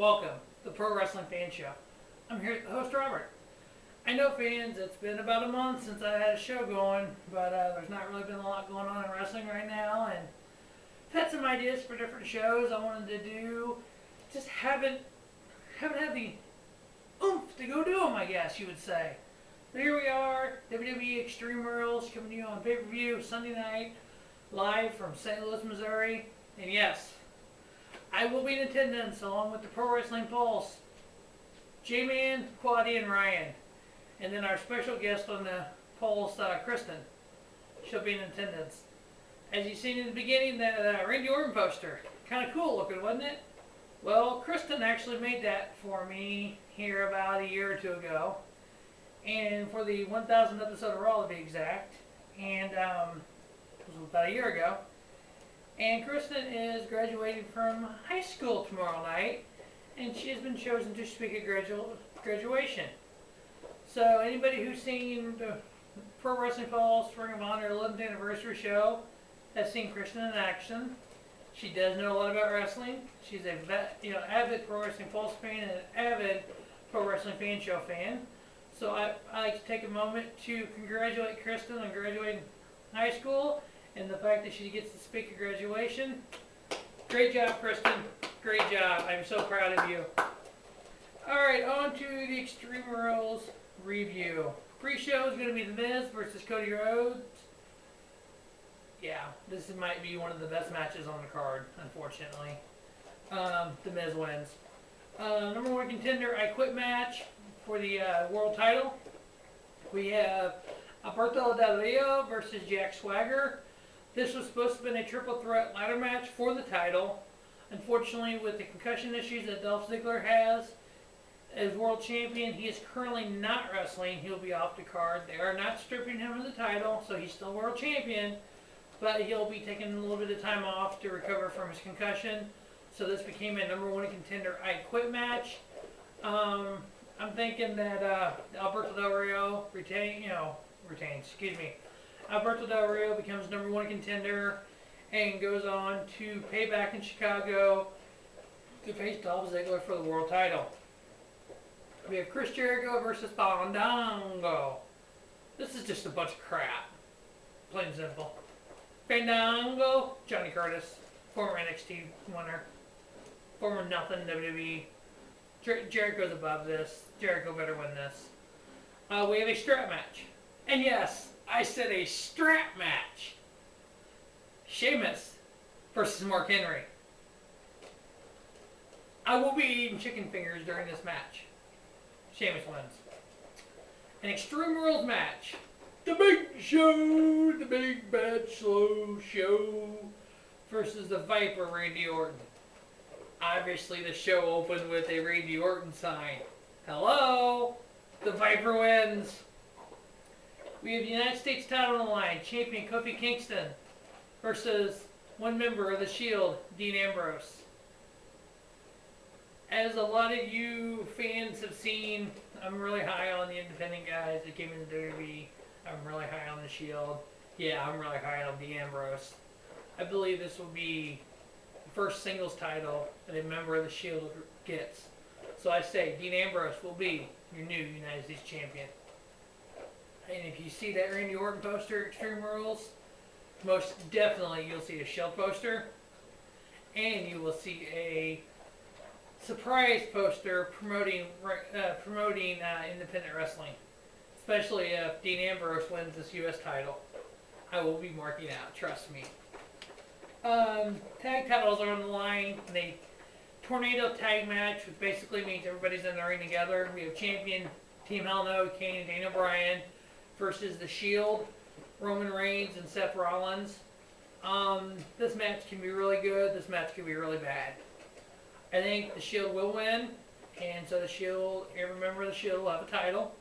Welcome to the Pro Wrestling Fan Show. I'm here with the host, Robert. I know, fans, it's been about a month since I had a show going, but there's not really been a lot going on in wrestling right now, and I've had some ideas for different shows I wanted to do. Just haven't had the oomph to go do them, I guess you would say. But here we are, WWE Extreme Rules, coming to you on pay-per-view Sunday night, live from St. Louis, Missouri. And yes, I will be in attendance along with the Pro Wrestling Pulse, J-Man, Quaddy, and Ryan. And then our special guest on the Pulse, Kristen. She'll be in attendance. As you seen in the beginning, that Randy Orton poster. Kind of cool looking, wasn't it? Well, Kristen actually made that for me here about a year or two ago. And for the 1000th episode of Raw, to be exact. And it was about a year ago. And Kristen is graduating from high school tomorrow night, and she has been chosen to speak at graduation. So anybody who's seen the Pro Wrestling Pulse Ring of Honor 11th anniversary show has seen Kristen in action. She does know a lot about wrestling. She's a avid Pro Wrestling Pulse fan and an avid Pro Wrestling Fan Show fan. So I like to take a moment to congratulate Kristen on graduating high school and the fact that she gets to speak at graduation. Great job, Kristen. Great job. I'm so proud of you. Alright, on to the Extreme Rules review. Pre-show is going to be The Miz versus Cody Rhodes. Yeah, this might be one of the best matches on the card, unfortunately. The Miz wins. Number one contender, I Quit match for the world title. We have Alberto Del Rio versus Jack Swagger. This was supposed to have been a triple threat ladder match for the title. Unfortunately, with the concussion issues that Dolph Ziggler has as world champion, he is currently not wrestling. He'll be off the card. They are not stripping him of the title, so he's still world champion, but he'll be taking a little bit of time off to recover from his concussion. So this became a number one contender I Quit match. I'm thinking that Alberto Del Rio retains. Alberto Del Rio becomes number one contender and goes on to Payback in Chicago to face Dolph Ziggler for the world title. We have Chris Jericho versus Fandango. This is just a bunch of crap. Plain and simple. Fandango, Johnny Curtis, former NXT winner, former nothing WWE. Jericho's above this. Jericho better win this. We have a strap match. And yes, I said a strap match. Sheamus versus Mark Henry. I will be eating chicken fingers during this match. Sheamus wins. An Extreme Rules match. The Big Show, the Big Bad Slow Show versus the Viper, Randy Orton. Obviously, the show opened with a Randy Orton sign. Hello? The Viper wins. We have the United States title on the line. Champion Kofi Kingston versus one member of the Shield, Dean Ambrose. As a lot of you fans have seen, I'm really high on the independent guys that came into WWE. I'm really high on the Shield. Yeah, I'm really high on Dean Ambrose. I believe this will be the first singles title that a member of the Shield gets. So I say Dean Ambrose will be your new United States champion. And if you see that Randy Orton poster, Extreme Rules, most definitely you'll see a Shield poster. And you will see a surprise poster promoting independent wrestling. Especially if Dean Ambrose wins this U.S. title. I will be marking out, trust me. Tag titles are on the line. The Tornado Tag match, which basically means everybody's in the ring together. We have champion Team Hell No, Kane and Daniel Bryan versus the Shield, Roman Reigns and Seth Rollins. This match can be really good. This match can be really bad. I think the Shield will win, and so the Shield, every member of the Shield will have a title.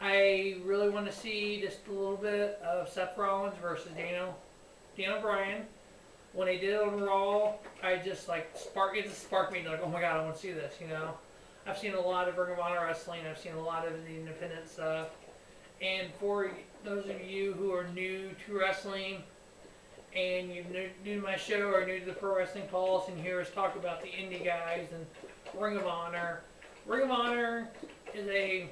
I really want to see just a little bit of Seth Rollins versus Daniel Bryan. When they did it on Raw, I just it sparked me like, oh my god, I want to see this, you know. I've seen a lot of Ring of Honor wrestling. I've seen a lot of the independent stuff. And for those of you who are new to wrestling and you're new to my show or new to the Pro Wrestling Pulse and hear us talk about the indie guys and Ring of Honor. Ring of Honor is a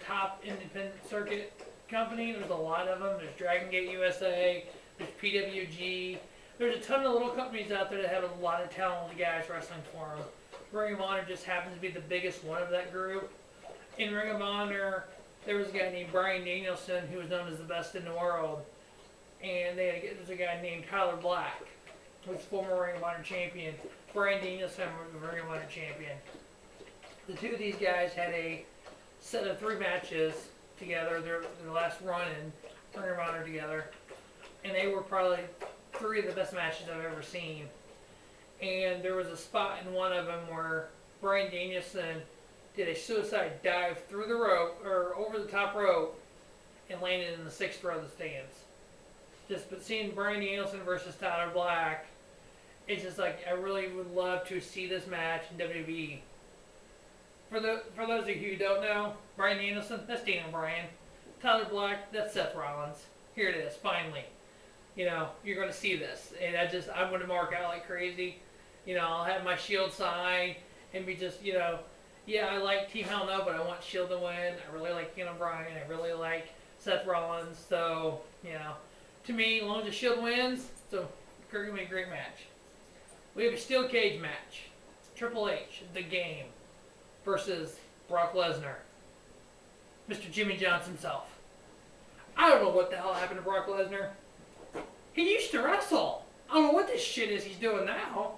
top independent circuit company. There's a lot of them. There's Dragon Gate USA. There's PWG. There's a ton of little companies out there that have a lot of talented guys wrestling for them. Ring of Honor just happens to be the biggest one of that group. In Ring of Honor, there was a guy named Bryan Danielson who was known as the best in the world. And there's a guy named Tyler Black, who's former Ring of Honor champion. Bryan Danielson was the Ring of Honor champion. The two of these guys had a set of 3 matches together, their last run in Ring of Honor together. And they were probably 3 of the best matches I've ever seen. And there was a spot in one of them where Bryan Danielson did a suicide dive through the rope, or over the top rope, and landed in the 6th row of the stands. But seeing Bryan Danielson versus Tyler Black, it's just like, I really would love to see this match in WWE. For those of you who don't know, Bryan Danielson, that's Daniel Bryan. Tyler Black, that's Seth Rollins. Here it is, finally. You know, you're going to see this. And I'm going to mark out like crazy. You know, I'll have my Shield sign and be just, you know, yeah, I like Team Hell No, but I want Shield to win. I really like Daniel Bryan. I really like Seth Rollins. So, you know, to me, as long as the Shield wins, it's going to be a great match. We have a steel cage match. Triple H, The Game, versus Brock Lesnar. Mr. Jimmy John's himself. I don't know what the hell happened to Brock Lesnar. He used to wrestle. I don't know what this shit is he's doing now.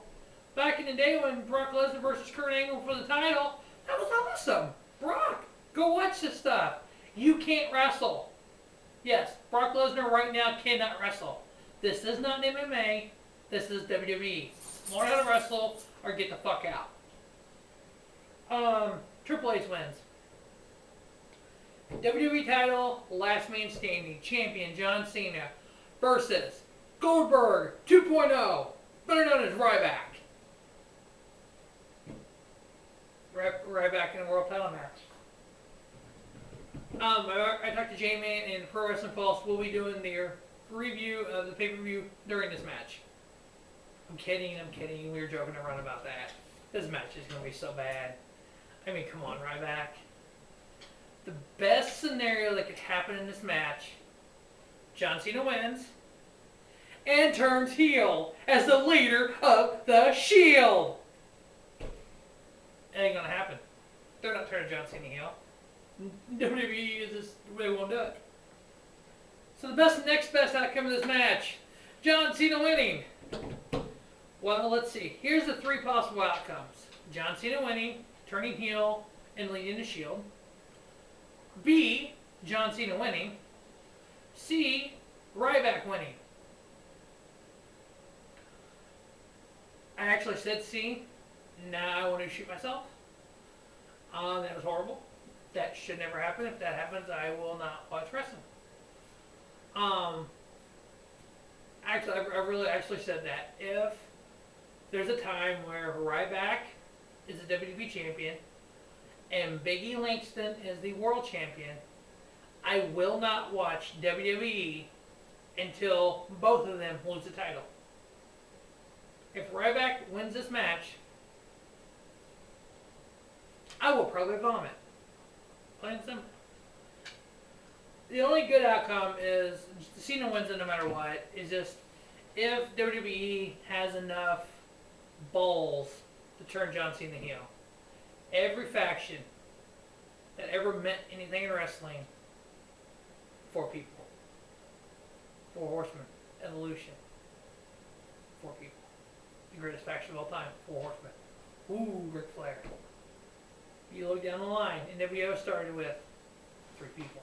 Back in the day when Brock Lesnar versus Kurt Angle for the title, that was awesome. Brock, go watch this stuff. You can't wrestle. Yes, Brock Lesnar right now cannot wrestle. This is not MMA. This is WWE. Learn how to wrestle or get the fuck out. Triple H wins. WWE title, last man standing, champion John Cena versus Goldberg 2.0, better known as Ryback. Ryback in a world title match. I talked to J-Man and Pro Wrestling Pulse. We'll be doing their review of the pay-per-view during this match. I'm kidding. We were joking around about that. This match is going to be so bad. I mean, come on, Ryback. The best scenario that could happen in this match, John Cena wins and turns heel as the leader of the Shield. It ain't going to happen. They're not turning John Cena heel. WWE is just, they won't do it. So the next best outcome of this match, John Cena winning. Well, let's see. Here's the 3 possible outcomes. John Cena winning, turning heel, and leading the Shield. B, John Cena winning. C, Ryback winning. I actually said C. Now I want to shoot myself. That was horrible. That should never happen. If that happens, I will not watch wrestling. Actually, I really actually said that. If there's a time where Ryback is the WWE champion and Big E Langston is the world champion, I will not watch WWE until both of them lose the title. If Ryback wins this match, I will probably vomit. Plain and simple. The only good outcome is Cena wins it no matter what. Is just if WWE has enough balls to turn John Cena heel. Every faction that ever meant anything in wrestling, 4 people. 4 Horsemen. Evolution. 4 people. The greatest faction of all time. 4 Horsemen. Ooh, Ric Flair. You look down the line, NWO started with 3 people.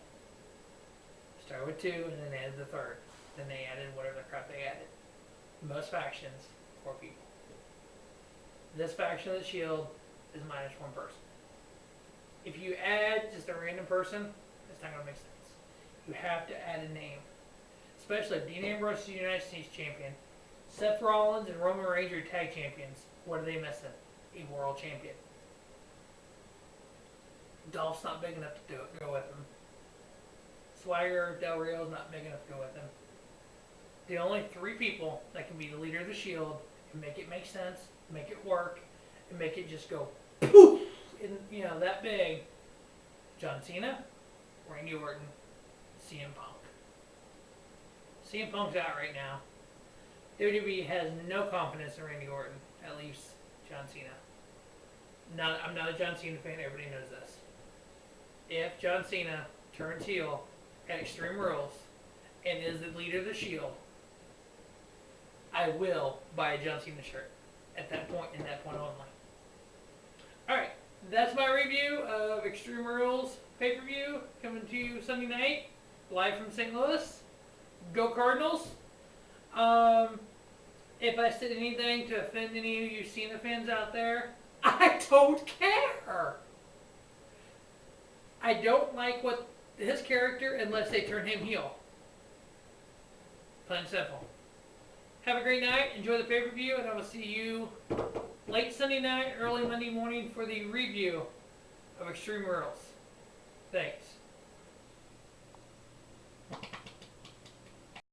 Started with 2 and then added the 3rd. Then they added whatever the crap they added. Most factions, 4 people. This faction of the Shield is minus 1 person. If you add just a random person, it's not going to make sense. You have to add a name. Especially if Dean Ambrose is the United States champion. Seth Rollins and Roman Reigns are tag champions. What are they missing? A world champion. Dolph's not big enough to go with him. Swagger, Del Rio's not big enough to go with him. The only 3 people that can be the leader of the Shield and make it make sense, make it work, and make it just go poof, and that big. John Cena, Randy Orton, CM Punk. CM Punk's out right now. WWE has no confidence in Randy Orton. That leaves John Cena. I'm not a John Cena fan. Everybody knows this. If John Cena turns heel at Extreme Rules and is the leader of the Shield, I will buy a John Cena shirt at that point and that point only. Alright, that's my review of Extreme Rules pay-per-view coming to you Sunday night, live from St. Louis. Go Cardinals. If I said anything to offend any of you Cena fans out there, I don't care. I don't like what his character unless they turn him heel. Plain and simple. Have a great night. Enjoy the pay-per-view, and I will see you late Sunday night, early Monday morning for the review of Extreme Rules. Thanks.